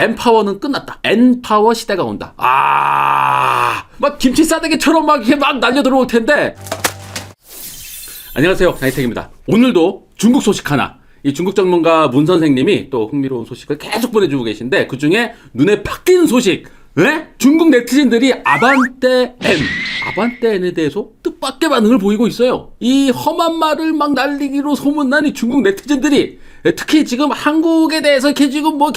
N파워는 끝났다. N파워 시대가 온다. 막 김치 싸대기처럼 막 이렇게 막 날려 들어올 텐데. 안녕하세요, 장희택입니다. 오늘도 중국 소식 하나. 이 중국 전문가 문 선생님이 또 흥미로운 소식을 계속 보내주고 계신데, 그 중에 눈에 팍 띄는 소식. 중국 네티즌들이 아반떼 N에 대해서 뜻밖의 반응을 보이고 있어요. 이 험한 말을 막 날리기로 소문난 이 중국 네티즌들이, 특히 지금 한국에 대해서 이렇게 지금 뭐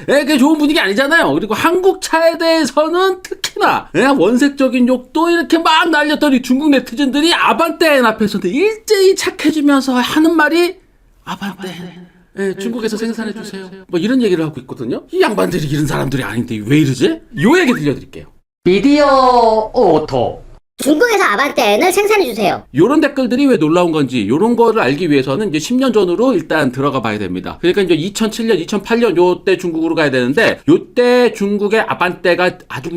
이렇게 좋은 분위기 아니잖아요. 그리고 한국 차에 대해서는 특히나 원색적인 욕도 이렇게 막 날렸던 이 중국 네티즌들이 아반떼 N 앞에서는 일제히 착해지면서 하는 말이 아반떼 N. 중국에서 생산해주세요. 뭐 이런 얘기를 하고 있거든요. 이 양반들이 이런 사람들이 아닌데 왜 이러지? 요 얘기 들려드릴게요. 비디오 오토. 중국에서 아반떼를 생산해주세요. 요런 댓글들이 왜 놀라운 건지, 요런 거를 알기 위해서는 이제 10년 전으로 일단 들어가 봐야 됩니다. 그러니까 이제 2007년, 2008년 요때 중국으로 가야 되는데, 요때 중국의 아반떼가 아주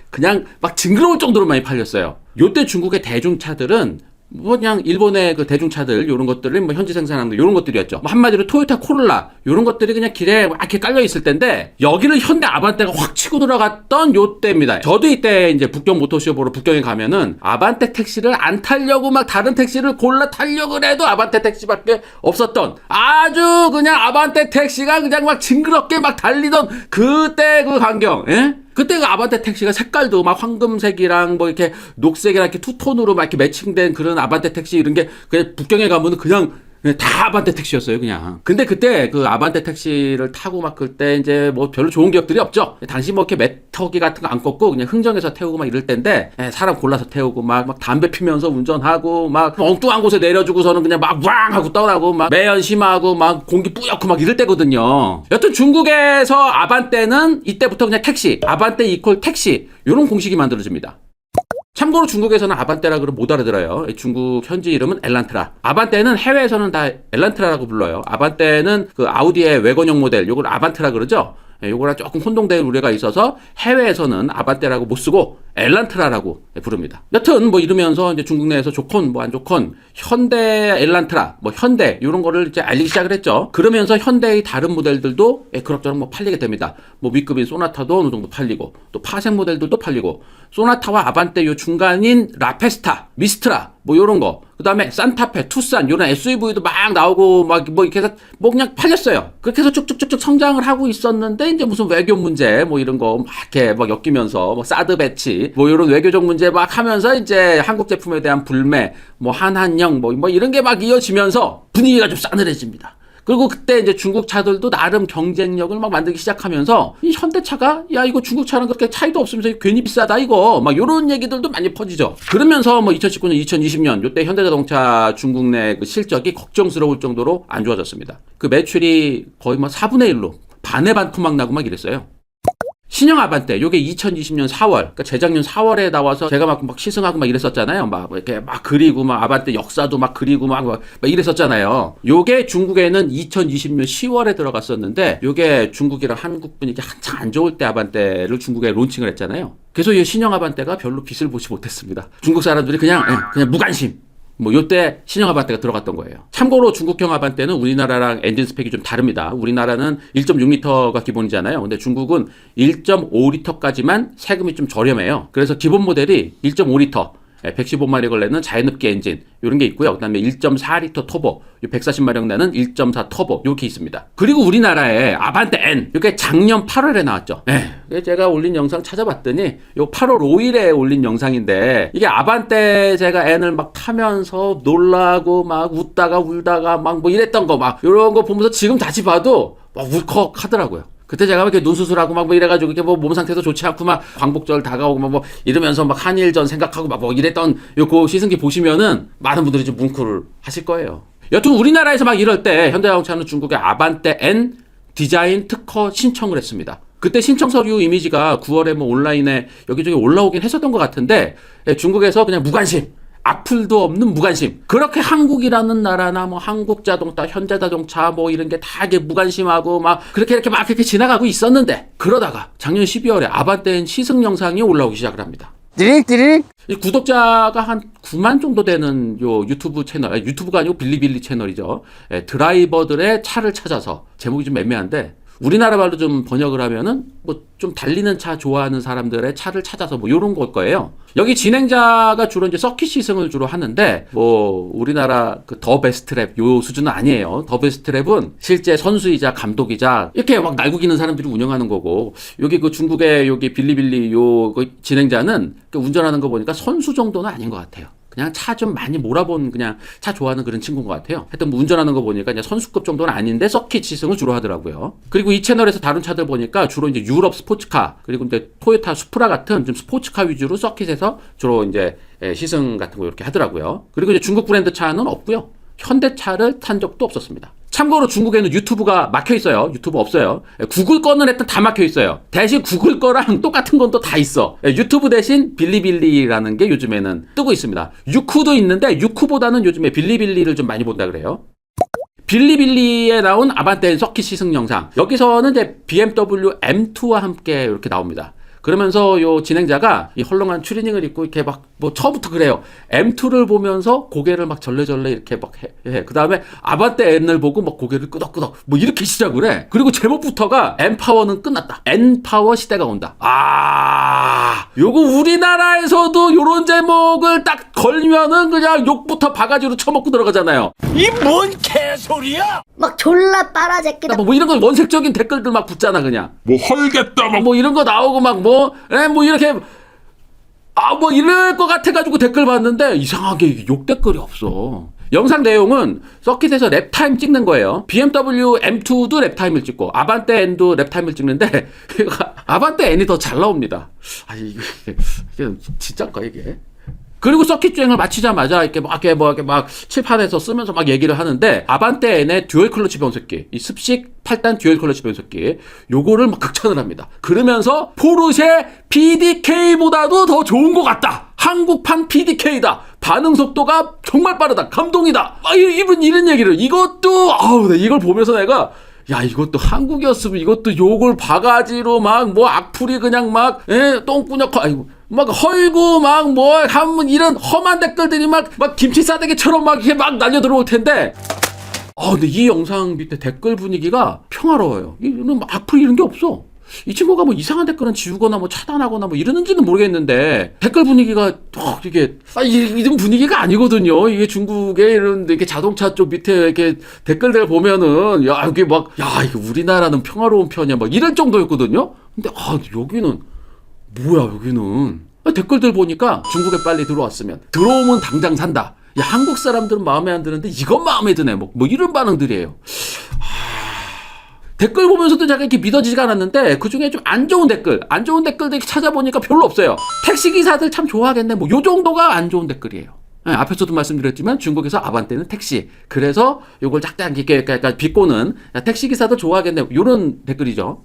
그냥 막 징그러울 정도로 많이 팔렸어요. 요때 중국의 대중차들은 뭐 그냥 일본의 그 대중차들 요런 것들을 뭐 현지 생산하는 거 요런 것들이었죠. 뭐 한마디로 토요타 코롤라 요런 것들이 그냥 길에 막 이렇게 깔려 있을 때인데, 여기를 현대 아반떼가 확 치고 들어갔던 요때입니다. 저도 이때 이제 북경 모터쇼 보러 북경에 가면은 아반떼 택시를 안 타려고 막 다른 택시를 골라 타려고 해도 아반떼 택시밖에 없었던, 아주 그냥 아반떼 택시가 그냥 막 징그럽게 막 달리던 그때 그 광경. 그때 그 아반떼 택시가 색깔도 막 황금색이랑 뭐 이렇게 녹색이랑 이렇게 투톤으로 막 이렇게 매칭된 그런 아반떼 택시 이런 게 그냥 북경에 가면은 그냥 다 아반떼 택시였어요, 그냥. 근데 그때 그 아반떼 택시를 타고 막 그때 이제 뭐 별로 좋은 기억들이 없죠. 당시 뭐 이렇게 메터기 같은 거 안 꺾고 그냥 흥정해서 태우고 막 이럴 때인데, 사람 골라서 태우고 막 담배 피면서 운전하고 막 엉뚱한 곳에 내려주고서는 그냥 막 왕 하고 떠나고 막 매연 심하고 막 공기 뿌옇고 막 이럴 때거든요. 여튼 중국에서 아반떼는 이때부터 그냥 택시, 아반떼 이퀄 택시 요런 공식이 만들어집니다. 참고로 중국에서는 아반떼라 그러면 못 알아들어요. 중국 현지 이름은 엘란트라. 아반떼는 해외에서는 다 엘란트라라고 불러요. 아반떼는 그 아우디의 외건형 모델, 요걸 아반트라 그러죠. 요거랑 조금 혼동될 우려가 있어서 해외에서는 아반떼라고 못 쓰고 엘란트라라고 부릅니다. 여튼 뭐 이러면서 이제 중국 내에서 좋건 뭐 안 좋건 현대 엘란트라, 뭐 현대 요런 거를 이제 알리기 시작을 했죠. 그러면서 현대의 다른 모델들도 그럭저럭 뭐 팔리게 됩니다. 뭐 위급인 소나타도 어느 정도 팔리고, 또 파생 모델들도 팔리고, 소나타와 아반떼 요 중간인 라페스타, 미스트라 뭐 요런 거, 그 다음에 산타페, 투싼 요런 SUV도 막 나오고 막 뭐 이렇게 해서 뭐 그냥 팔렸어요. 그렇게 해서 쭉쭉쭉쭉 성장을 하고 있었는데, 이제 무슨 외교 문제 뭐 이런 거 막 이렇게 막 엮이면서 뭐 사드 배치 뭐 요런 외교적 문제 막 하면서 이제 한국 제품에 대한 불매, 뭐 한한령 뭐 이런 게 막 이어지면서 분위기가 좀 싸늘해집니다. 그리고 그때 이제 중국 차들도 나름 경쟁력을 막 만들기 시작하면서, 이 현대차가 야 이거 중국 차랑 그렇게 차이도 없으면서 괜히 비싸다 이거 막 요런 얘기들도 많이 퍼지죠. 그러면서 뭐 2019년, 2020년 요때 현대자동차 중국 내 그 실적이 걱정스러울 정도로 안 좋아졌습니다. 그 매출이 거의 뭐 4분의 1로 반의 반 토막 나고 막 이랬어요. 신형 아반떼, 요게 2020년 4월, 그러니까 재작년 4월에 나와서 제가 막 시승하고 막 이랬었잖아요. 막 이렇게 막 그리고 막 아반떼 역사도 막 그리고 막 이랬었잖아요. 요게 중국에는 2020년 10월에 들어갔었는데, 요게 중국이랑 한국 분위기 한창 안 좋을 때 아반떼를 중국에 론칭을 했잖아요. 그래서 이 신형 아반떼가 별로 빛을 보지 못했습니다. 중국 사람들이 그냥 무관심. 뭐 요때 신형 아반떼가 들어갔던 거예요. 참고로 중국형 아반떼는 우리나라랑 엔진 스펙이 좀 다릅니다. 우리나라는 1.6L가 기본이잖아요. 근데 중국은 1.5L까지만 세금이 좀 저렴해요. 그래서 기본 모델이 1.5L 115마력을 내는 자연흡기 엔진 이런 게 있고요. 그다음에 1.4L 터보, 140마력 내는 1.4 터보 이렇게 있습니다. 그리고 우리나라에 아반떼 N 이게 작년 8월에 나왔죠. 제가 올린 영상 찾아봤더니 요 8월 5일에 올린 영상인데, 이게 아반떼 제가 N을 막 타면서 놀라고 막 웃다가 울다가 막 뭐 이랬던 거 막 이런 거 보면서 지금 다시 봐도 막 울컥하더라고요. 그때 제가 이렇게 눈 수술하고 막 뭐 이래가지고 이렇게 뭐 몸 상태도 좋지 않고 막 광복절 다가오고 뭐 이러면서 막 한일전 생각하고 막 뭐 이랬던 요거 시승기 보시면은 많은 분들이 좀 뭉클을 하실 거예요. 여튼 우리나라에서 막 이럴 때 현대자동차는 중국의 아반떼 N 디자인 특허 신청을 했습니다. 그때 신청 서류 이미지가 9월에 뭐 온라인에 여기저기 올라오긴 했었던 것 같은데, 중국에서 그냥 무관심, 악플도 없는 무관심. 그렇게 한국이라는 나라나 뭐 한국자동차, 현대자동차 뭐 이런 게 다 이게 무관심하고 막 그렇게 이렇게 막 이렇게 지나가고 있었는데, 그러다가 작년 12월에 아반떼 시승 영상이 올라오기 시작을 합니다. 띠릭띠릭. 이 구독자가 한 9만 정도 되는 요 유튜브 채널, 유튜브가 아니고 빌리빌리 채널이죠. 드라이버들의 차를 찾아서, 제목이 좀 애매한데 우리나라 말로 좀 번역을 하면은 뭐 좀 달리는 차 좋아하는 사람들의 차를 찾아서 뭐 요런 걸 거예요. 여기 진행자가 주로 이제 서킷 시승을 주로 하는데 뭐 우리나라 그 더 베스트 랩 요 수준은 아니에요. 더 베스트 랩은 실제 선수이자 감독이자 이렇게 막 날고기는 사람들이 운영하는 거고, 여기 그 중국의 여기 빌리빌리 요 그 진행자는 운전하는 거 보니까 선수 정도는 아닌 것 같아요. 그냥 차 좀 많이 몰아본 그냥 차 좋아하는 그런 친구인 것 같아요. 하여튼 뭐 운전하는 거 보니까 그냥 선수급 정도는 아닌데 서킷 시승을 주로 하더라고요. 그리고 이 채널에서 다룬 차들 보니까 주로 이제 유럽 스포츠카, 그리고 이제 토요타 수프라 같은 좀 스포츠카 위주로 서킷에서 주로 이제 시승 같은 거 이렇게 하더라고요. 그리고 이제 중국 브랜드 차는 없고요. 현대차를 탄 적도 없었습니다. 참고로 중국에는 유튜브가 막혀 있어요. 유튜브 없어요. 구글 거는 일단 다 막혀 있어요. 대신 구글 거랑 똑같은 건 또 다 있어. 유튜브 대신 빌리빌리라는 게 요즘에는 뜨고 있습니다. 유쿠도 있는데 유쿠보다는 요즘에 빌리빌리를 좀 많이 본다 그래요. 빌리빌리에 나온 아반떼 서킷 시승 영상. 여기서는 이제 BMW M2와 함께 이렇게 나옵니다. 그러면서 요 진행자가 이 헐렁한 추리닝을 입고 이렇게 막 뭐 처음부터 그래요. M2를 보면서 고개를 막 절레절레 이렇게 막 해. 그 다음에 아반떼 N을 보고 막 고개를 끄덕끄덕 뭐 이렇게 시작을 해. 그리고 제목부터가 N파워는 끝났다. N파워 시대가 온다. 요거 우리나라에서도 요런 제목을 딱 걸면은 그냥 욕부터 바가지로 쳐먹고 들어가잖아요. 이 뭔 개소리야? 막 졸라 빨아제끼다. 뭐 이런 거 원색적인 댓글들 막 붙잖아 그냥. 뭐 헐겠다 뭐 이런 거 나오고 막 뭐 이렇게 뭐 이럴 것 같아가지고 댓글 봤는데 이상하게 욕 댓글이 없어. 영상 내용은 서킷에서 랩타임 찍는 거예요. BMW M2도 랩타임을 찍고 아반떼 N도 랩타임을 찍는데 아반떼 N이 더 잘 나옵니다. 이게 진짜인가 이게? 그리고 서킷 주행을 마치자마자 이렇게 막 칠판에서 쓰면서 막 얘기를 하는데 아반떼 N의 듀얼 클러치 변속기, 이 습식 8단 듀얼 클러치 변속기, 요거를 막 극찬을 합니다. 그러면서 포르쉐 PDK보다도 더 좋은 것 같다. 한국판 PDK다. 반응 속도가 정말 빠르다. 감동이다. 이런 얘기를, 이것도 이걸 보면서 내가 이것도 한국이었으면 이것도 욕을 바가지로 막 악플이 그냥 막 똥꾸녕 막 헐고 막 하면 이런 험한 댓글들이 막 김치 싸대기처럼 막 이렇게 막 날려 들어올 텐데, 근데 이 영상 밑에 댓글 분위기가 평화로워요. 이런 악플 이런 게 없어. 이 친구가 뭐 이상한 댓글은 지우거나 뭐 차단하거나 뭐 이러는지는 모르겠는데 댓글 분위기가 이게 이런 분위기가 아니거든요. 이게 중국의 이런 이렇게 자동차 쪽 밑에 이렇게 댓글들 보면은 이게 막 이거 우리나라는 평화로운 편이야 막 이럴 정도였거든요. 근데 여기는 뭐야 여기는 댓글들 보니까 중국에 빨리 들어왔으면, 들어오면 당장 산다. 한국 사람들은 마음에 안 드는데 이건 마음에 드네. 뭐 이런 반응들이에요. 댓글 보면서도 제가 이렇게 믿어지지가 않았는데 그 중에 좀 안 좋은 댓글들 찾아보니까 별로 없어요. 택시기사들 참 좋아하겠네. 요 정도가 안 좋은 댓글이에요. 앞에서도 말씀드렸지만 중국에서 아반떼는 택시. 그래서 요걸 짝짝 이렇게 비꼬는 택시기사들 좋아하겠네. 요런 댓글이죠.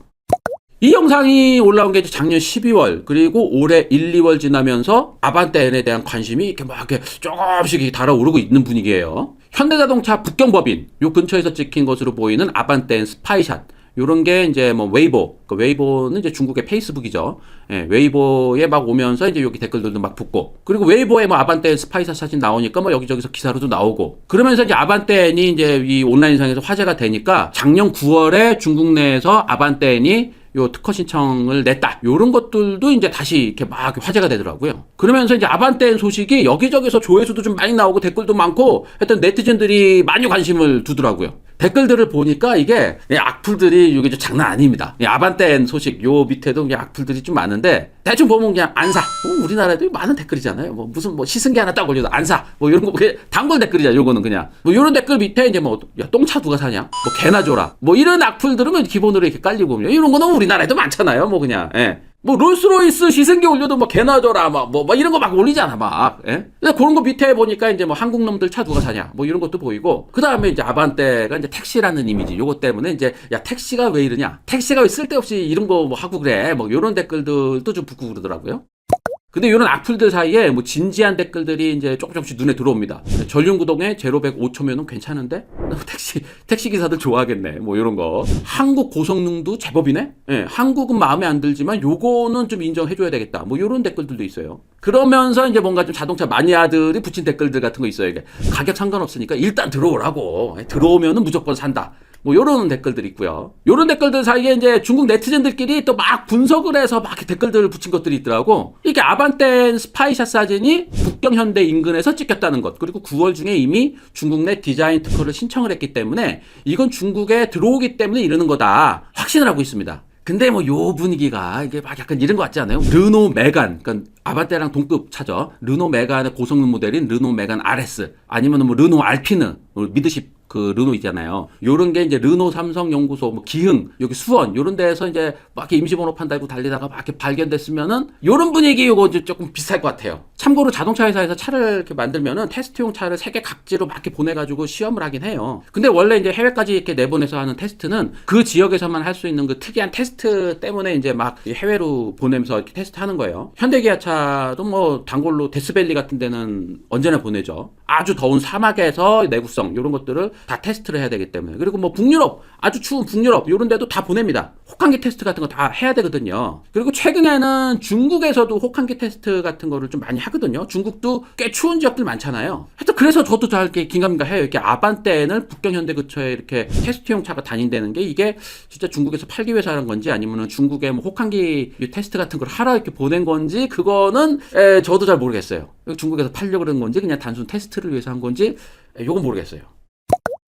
이 영상이 올라온 게 작년 12월, 그리고 올해 1, 2월 지나면서 아반떼 N에 대한 관심이 이렇게 조금씩 달아오르고 있는 분위기예요. 현대자동차 북경법인 요 근처에서 찍힌 것으로 보이는 아반떼 N 스파이샷, 요런 게 이제 웨이보, 웨이보는 이제 중국의 페이스북이죠. 웨이보에 막 오면서 이제 여기 댓글들도 막 붙고, 그리고 웨이보에 아반떼 N 스파이샷 사진 나오니까 여기저기서 기사로도 나오고, 그러면서 이제 아반떼 N이 이제 이 온라인상에서 화제가 되니까 작년 9월에 중국 내에서 아반떼 N이 요 특허 신청을 냈다. 요런 것들도 이제 다시 이렇게 막 화제가 되더라고요. 그러면서 이제 아반떼 N 소식이 여기저기서 조회수도 좀 많이 나오고 댓글도 많고 했던 네티즌들이 많이 관심을 두더라고요. 댓글들을 보니까 이게 악플들이 이게 장난 아닙니다. 아반떼 N 소식 요 밑에도 악플들이 좀 많은데 대충 보면 그냥 안 사. 우리나라에도 많은 댓글이잖아요. 무슨 시승기 하나 딱 올려도 안 사. 이런 거 그냥 단골 댓글이잖아. 요거는 그냥 요런 댓글 밑에 이제 똥차 누가 사냐? 개나 줘라. 이런 악플들은 기본으로 이렇게 깔리고 이런 거는 우리나라에도 많잖아요. 그냥 롤스로이스 시승기 올려도 개나 줘라 이런 거 막 올리잖아 근데 그런 거 밑에 보니까 이제 한국 놈들 차 누가 사냐 이런 것도 보이고, 그 다음에 이제 아반떼가 이제 택시라는 이미지, 요거 때문에 이제 택시가 왜 이러냐, 택시가 왜 쓸데없이 이런 거 하고 그래, 요런 댓글들도 좀 붙고 그러더라고요. 근데 이런 악플들 사이에 진지한 댓글들이 이제 조금씩 눈에 들어옵니다. 전륜구동에 제로백 5초면은 괜찮은데? 택시 기사들 좋아하겠네. 이런 거. 한국 고성능도 제법이네? 한국은 마음에 안 들지만 요거는 좀 인정해줘야 되겠다. 요런 댓글들도 있어요. 그러면서 이제 뭔가 좀 자동차 마니아들이 붙인 댓글들 같은 거 있어요. 이게 가격 상관없으니까 일단 들어오라고. 들어오면은 무조건 산다. 뭐 요런 댓글들이 있고요. 요런 댓글들 사이에 이제 중국 네티즌들끼리 또 막 분석을 해서 막 댓글들을 붙인 것들이 있더라고. 이게 아반떼 스파이샷 사진이 북경 현대 인근에서 찍혔다는 것, 그리고 9월 중에 이미 중국 내 디자인 특허를 신청을 했기 때문에 이건 중국에 들어오기 때문에 이러는 거다 확신을 하고 있습니다. 근데 뭐 요 분위기가 이게 막 약간 이런 거 같지 않아요? 르노 메간, 그러니까 아반떼랑 동급 차죠. 르노 메간의 고성능 모델인 르노 메간 RS, 아니면 뭐 르노 알피느, 미드십 그 르노 있잖아요. 요런 게 이제 르노 삼성 연구소, 뭐 기흥, 여기 수원 요런 데에서 이제 막 이렇게 임시번호판 달고 달리다가 막 이렇게 발견됐으면은 요런 분위기 요거 이제 조금 비쌀 것 같아요. 참고로 자동차 회사에서 차를 이렇게 만들면은 테스트용 차를 세계 각지로 막 이렇게 보내가지고 시험을 하긴 해요. 근데 원래 이제 해외까지 이렇게 내보내서 하는 테스트는 그 지역에서만 할 수 있는 그 특이한 테스트 때문에 이제 막 해외로 보내면서 이렇게 테스트 하는 거예요. 현대기아차도 뭐 단골로 데스밸리 같은 데는 언제나 보내죠. 아주 더운 사막에서 내구성 요런 것들을 다 테스트를 해야 되기 때문에. 그리고 뭐 북유럽, 아주 추운 북유럽 요런 데도 다 보냅니다. 혹한기 테스트 같은 거 다 해야 되거든요. 그리고 최근에는 중국에서도 혹한기 테스트 같은 거를 좀 많이 하거든요. 중국도 꽤 추운 지역들 많잖아요. 하여튼 그래서 저도 잘 이렇게 긴가민가 해요. 이렇게 아반떼는 북경 현대 근처에 이렇게 테스트용 차가 다닌다는 게 이게 진짜 중국에서 팔기 위해서 하는 건지 아니면은 중국에 뭐 혹한기 테스트 같은 걸 하러 이렇게 보낸 건지 그거는 저도 잘 모르겠어요. 중국에서 팔려고 그런 건지 그냥 단순 테스트를 위해서 한 건지 요건 모르겠어요.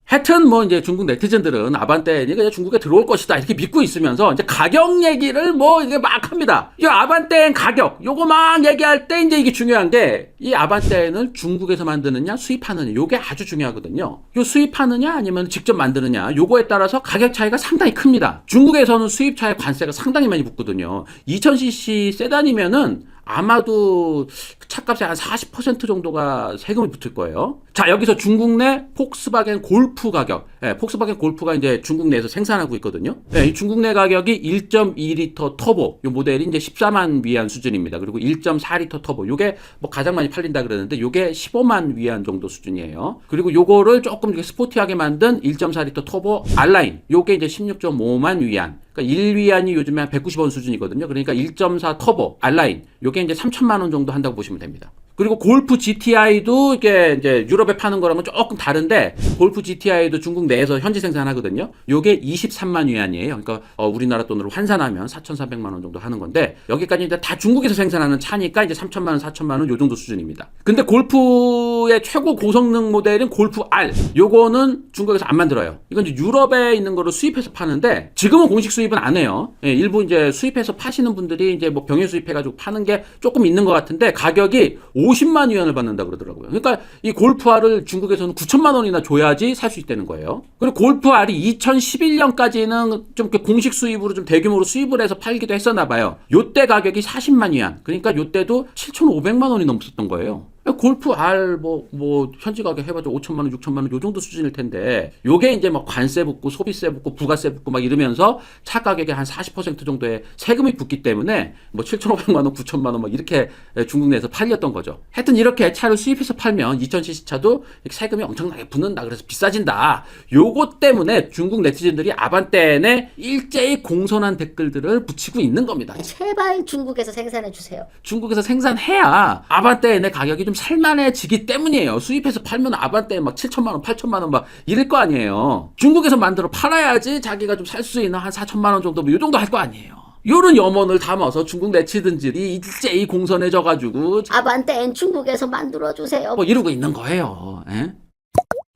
하여튼 뭐 이제 중국 네티즌들은 아반떼는 그냥 중국에 들어올 것이다 이렇게 믿고 있으면서 이제 가격 얘기를 뭐 이게 막 합니다. 이 아반떼 가격 요거 막 얘기할 때 이제 이게 중요한 게 이 아반떼는 중국에서 만드느냐 수입하느냐 요게 아주 중요하거든요. 요 수입하느냐 아니면 직접 만드느냐 요거에 따라서 가격 차이가 상당히 큽니다. 중국에서는 수입차에 관세가 상당히 많이 붙거든요. 2000cc 세단이면은 아마도 차값의 한 40% 정도가 세금이 붙을 거예요. 자, 여기서 중국 내 폭스바겐 골프 가격. 폭스바겐 골프가 이제 중국 내에서 생산하고 있거든요. 이 중국 내 가격이 1.2리터 터보. 요 모델이 이제 14만 위안 수준입니다. 그리고 1.4리터 터보. 요게 뭐 가장 많이 팔린다 그러는데 요게 15만 위안 정도 수준이에요. 그리고 요거를 조금 이렇게 스포티하게 만든 1.4리터 터보 R라인. 요게 이제 16.5만 위안. 그러니까 1위안이 요즘에 한 190원 수준이거든요. 그러니까 1.4 터보 R라인. 요게 이제 3천만 원 정도 한다고 보시면 됩니다. 그리고 골프 GTI도 이게 이제 유럽에 파는 거랑은 조금 다른데 골프 GTI도 중국 내에서 현지 생산하거든요. 요게 23만 위안이에요. 그러니까 우리나라 돈으로 환산하면 4,400만 원 정도 하는 건데 여기까지 이제 다 중국에서 생산하는 차니까 이제 3천만 원, 4천만 원 요 정도 수준입니다. 근데 골프의 최고 고성능 모델인 골프 R 요거는 중국에서 안 만들어요. 이건 이제 유럽에 있는 거를 수입해서 파는데 지금은 공식 수입은 안 해요. 일부 이제 수입해서 파시는 분들이 이제 뭐 병행 수입해가지고 파는 게 조금 있는 것 같은데 가격이 50만 위안을 받는다 그러더라고요. 그러니까 이 골프 R을 중국에서는 9천만 원이나 줘야지 살 수 있다는 거예요. 그리고 골프 R이 2011년까지는 좀 이렇게 공식 수입으로 좀 대규모로 수입을 해서 팔기도 했었나 봐요. 요때 가격이 40만 위안. 그러니까 요때도 7,500만 원이 넘었던 거예요. 골프 R 뭐 현지 가격 해봐도 5천만 원, 6천만 원 요 정도 수준일 텐데 요게 이제 막 관세 붙고 소비세 붙고 부가세 붙고 막 이러면서 차 가격에 한 40% 정도의 세금이 붙기 때문에 뭐 7,500만 원, 9천만 원 막 이렇게 중국 내에서 팔렸던 거죠. 하여튼 이렇게 차를 수입해서 팔면 2000cc 차도 세금이 엄청나게 붙는다. 그래서 비싸진다. 요거 때문에 중국 네티즌들이 아반떼에 일제히 공손한 댓글들을 붙이고 있는 겁니다. 제발 중국에서 생산해 주세요. 중국에서 생산해야 아반떼의 가격이 좀 살만해지기 때문이에요. 수입해서 팔면 아반떼 막 7천만 원, 8천만 원 막 이럴 거 아니에요. 중국에서 만들어 팔아야지 자기가 좀 살 수 있는 한 4천만 원 정도 뭐 이 정도 할 거 아니에요. 요런 염원을 담아서 중국 네티즌들이 일제히 공손해져가지고 아반떼는 중국에서 만들어 주세요. 뭐 이러고 있는 거예요. 에?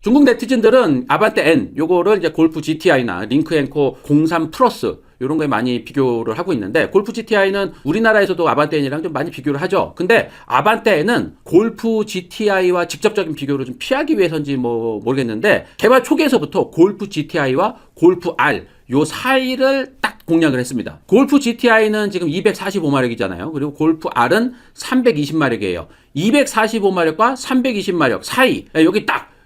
중국 네티즌들은 아반떼 N 요거를 이제 골프 GTI나 링크 앵커 03 플러스 이런 거에 많이 비교를 하고 있는데 골프 GTI는 우리나라에서도 아반떼 N이랑 좀 많이 비교를 하죠. 근데 아반떼 N은 골프 GTI와 직접적인 비교를 좀 피하기 위해서인지 뭐 모르겠는데 개발 초기에서부터 골프 GTI와 골프 R 요 사이를 딱 공략을 했습니다. 골프 GTI는 지금 245마력이잖아요. 그리고 골프 R은 320마력이에요. 245마력과 320마력 사이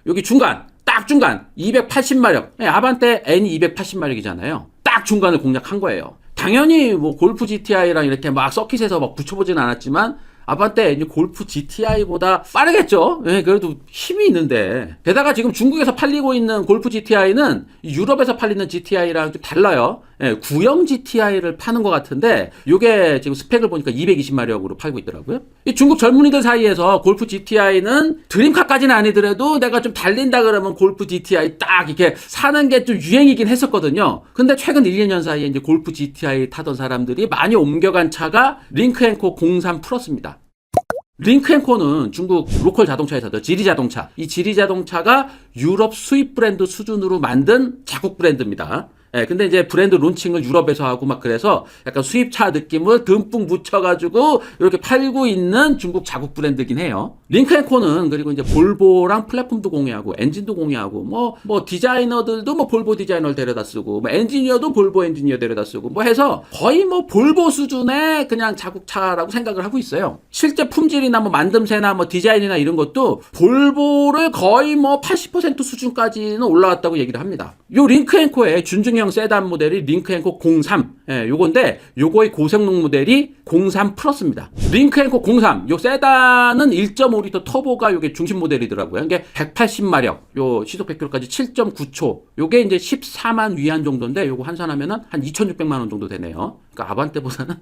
여기 중간 280마력. 아반떼 N이 280마력이잖아요. 딱 중간을 공략한 거예요. 당연히 뭐 골프 GTI랑 이렇게 막 서킷에서 막 붙여보진 않았지만 아반떼 N이 골프 GTI보다 빠르겠죠. 예, 그래도 힘이 있는데. 게다가 지금 중국에서 팔리고 있는 골프 GTI는 유럽에서 팔리는 GTI랑 좀 달라요. 예, 구형 GTI를 파는 것 같은데 요게 지금 스펙을 보니까 220마력으로 팔고 있더라고요. 이 중국 젊은이들 사이에서 골프 GTI는 드림카까지는 아니더라도 내가 좀 달린다 그러면 골프 GTI 딱 이렇게 사는 게 좀 유행이긴 했었거든요. 근데 최근 1, 2년 사이에 이제 골프 GTI 타던 사람들이 많이 옮겨간 차가 링크앤코 03 플러스입니다. 링크앤코는 중국 로컬 자동차 회사죠. 지리자동차. 이 지리자동차가 유럽 수입 브랜드 수준으로 만든 자국 브랜드입니다. 예, 근데 이제 브랜드 론칭을 유럽에서 하고 막 그래서 약간 수입차 느낌을 듬뿍 묻혀가지고 이렇게 팔고 있는 중국 자국 브랜드긴 해요. 링크앤코는 그리고 이제 볼보랑 플랫폼도 공유하고 엔진도 공유하고 뭐 디자이너들도 뭐 볼보 디자이너를 데려다 쓰고 뭐 엔지니어도 볼보 엔지니어 데려다 쓰고 뭐 해서 거의 뭐 볼보 수준의 그냥 자국차라고 생각을 하고 있어요. 실제 품질이나 뭐 만듦새나 뭐 디자인이나 이런 것도 볼보를 거의 뭐 80% 수준까지는 올라왔다고 얘기를 합니다. 요 링크앤코의 준중형 세단 모델이 링크앤코 03. 예, 요건데 요거의 고성능 모델이 03 플러스입니다. 링크앤코 03. 요 세단은 1.5리터 터보가 요게 중심 모델이더라고요. 이게 180마력, 요 시속 100km까지 7.9초. 요게 이제 14만 위안 정도인데 요거 환산하면은 한 2,600만 원 정도 되네요. 그러니까 아반떼보다는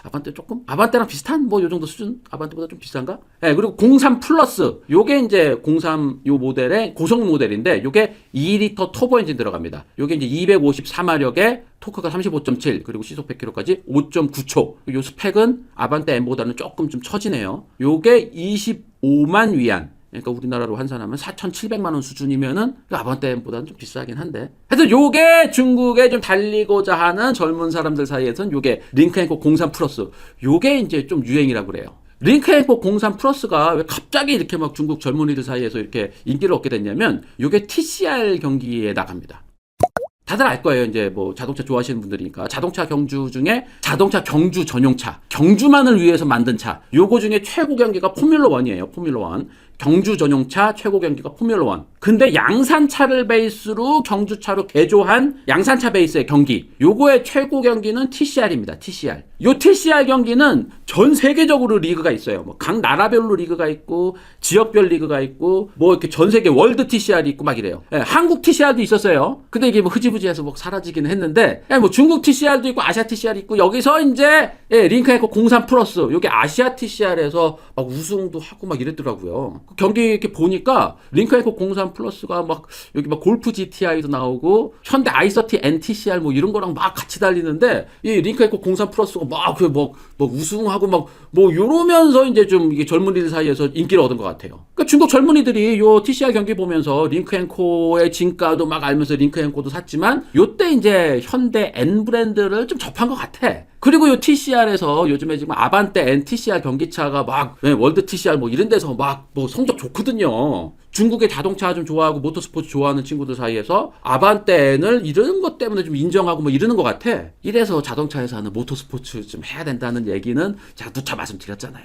아반떼 조금 아반떼랑 비슷한 뭐 요 정도 수준. 아반떼보다 좀 비싼가? 예, 그리고 03 플러스. 요게 이제 03 요 모델의 고성능 모델인데 요게 2리터 터보 엔진 들어갑니다. 요게 이제 254마력에 토크가 35.7 그리고 시속 100km까지 5.9초. 요 스펙은 아반떼 M보다는 조금 좀 처지네요. 요게 25만 위안. 그러니까 우리나라로 환산하면 4,700만 원 수준이면은 아반떼 M보다는 좀 비싸긴 한데. 하여튼 요게 중국에 좀 달리고자 하는 젊은 사람들 사이에서는 요게 링크앤코 03 플러스. 요게 이제 좀 유행이라고 그래요. 링크앤코 03 플러스가 왜 갑자기 이렇게 막 중국 젊은이들 사이에서 이렇게 인기를 얻게 됐냐면 요게 TCR 경기에 나갑니다. 다들 알 거예요. 이제 뭐 자동차 좋아하시는 분들이니까. 자동차 경주 중에 자동차 경주 전용차. 경주만을 위해서 만든 차. 요거 중에 최고 경기가 포뮬러 1이에요. 포뮬러 1. 경주 전용차 최고 경기가 포뮬러 1. 근데 양산차를 베이스로 경주차로 개조한 양산차 베이스의 경기. 요거의 최고 경기는 TCR입니다. TCR. 요 TCR 경기는 전 세계적으로 리그가 있어요. 뭐 각 나라별로 리그가 있고 지역별 리그가 있고 뭐 이렇게 전 세계 월드 TCR이 있고 막 이래요. 예, 한국 TCR도 있었어요. 근데 이게 뭐 흐지부지해서 뭐 사라지긴 했는데 예, 뭐 중국 TCR도 있고 아시아 TCR 있고 여기서 이제 예, 링크앤코 03 플러스 요게 아시아 TCR에서 막 우승도 하고 막 이랬더라고요. 그 경기 이렇게 보니까 링크앤코 03 플러스가 막 여기 막 골프 GTI도 나오고 현대 i30 NTCR 뭐 이런 거랑 막 같이 달리는데 이 링크앤코 03 플러스가 막 그 뭐 우승하고 막 뭐 이러면서 이제 좀 이게 젊은이들 사이에서 인기를 얻은 것 같아요. 그러니까 중국 젊은이들이 요 TCR 경기 보면서 링크앤코의 진가도 막 알면서 링크앤코도 샀지만 요때 이제 현대 N 브랜드를 좀 접한 것 같아. 그리고 요 TCR에서 요즘에 지금 아반떼 N TCR 경기차가 막 월드 TCR 뭐 이런 데서 막 뭐 성적 좋거든요. 중국의 자동차 좀 좋아하고 모터스포츠 좋아하는 친구들 사이에서 아반떼 N을 이런 것 때문에 좀 인정하고 뭐 이러는 것 같아. 이래서 자동차 회사는 모터스포츠 좀 해야 된다는 얘기는 제가 누차 말씀드렸잖아요.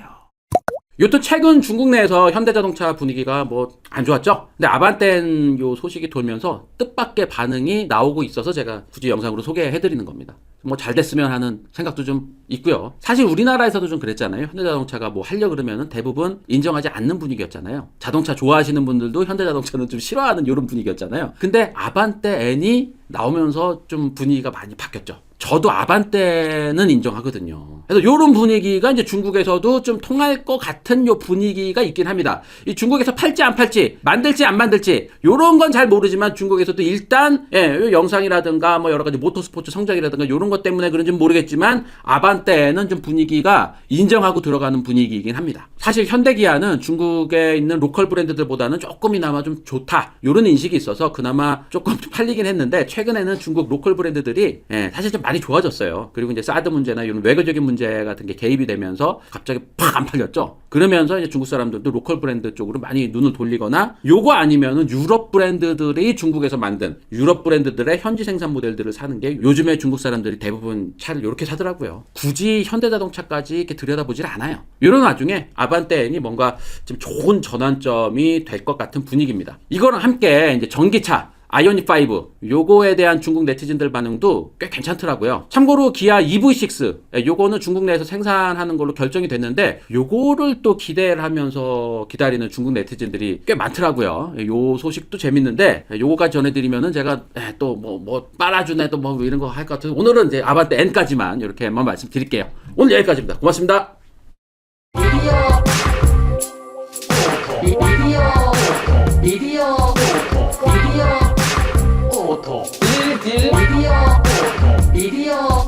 요또 최근 중국 내에서 현대자동차 분위기가 뭐 안 좋았죠? 근데 아반떼 요 소식이 돌면서 뜻밖의 반응이 나오고 있어서 제가 굳이 영상으로 소개해드리는 겁니다. 뭐 잘 됐으면 하는 생각도 좀 있고요. 사실 우리나라에서도 좀 그랬잖아요. 현대자동차가 뭐 하려고 그러면 대부분 인정하지 않는 분위기였잖아요. 자동차 좋아하시는 분들도 현대자동차는 좀 싫어하는 이런 분위기였잖아요. 근데 아반떼 N이 나오면서 좀 분위기가 많이 바뀌었죠. 저도 아반떼는 인정하거든요. 그래서 요런 분위기가 이제 중국에서도 좀 통할 것 같은 요 분위기가 있긴 합니다. 이 중국에서 팔지 안 팔지, 만들지 안 만들지, 요런 건 잘 모르지만 중국에서도 일단, 요 영상이라든가 뭐 여러 가지 모터스포츠 성적이라든가 요런 것 때문에 그런지는 모르겠지만 아반떼는 좀 분위기가 인정하고 들어가는 분위기이긴 합니다. 사실 현대기아는 중국에 있는 로컬 브랜드들보다는 조금이나마 좀 좋다. 요런 인식이 있어서 그나마 조금 팔리긴 했는데 최근에는 중국 로컬 브랜드들이 사실 좀 많이 좋아졌어요. 그리고 이제 사드 문제나 이런 외교적인 문제 같은 게 개입이 되면서 갑자기 팍 안 팔렸죠. 그러면서 이제 중국 사람들도 로컬 브랜드 쪽으로 많이 눈을 돌리거나 요거 아니면은 유럽 브랜드들이 중국에서 만든 유럽 브랜드들의 현지 생산 모델들을 사는 게 요즘에 중국 사람들이 대부분 차를 이렇게 사더라고요. 굳이 현대자동차까지 이렇게 들여다보질 않아요. 이런 와중에 아반떼 N이 뭔가 좀 좋은 전환점이 될 것 같은 분위기입니다. 이거랑 함께 이제 전기차 아이오닉 5 요거에 대한 중국 네티즌들 반응도 꽤 괜찮더라고요. 참고로 기아 EV6 요거는 중국 내에서 생산하는 걸로 결정이 됐는데 요거를 또 기대를 하면서 기다리는 중국 네티즌들이 꽤 많더라고요. 요 소식도 재밌는데 요거까지 전해드리면은 제가 또 뭐 빨아주네 또 뭐 이런 거 할 것 같아서 오늘은 이제 아반떼 N까지만 이렇게만 말씀드릴게요. 오늘 여기까지입니다. 고맙습니다. 미디어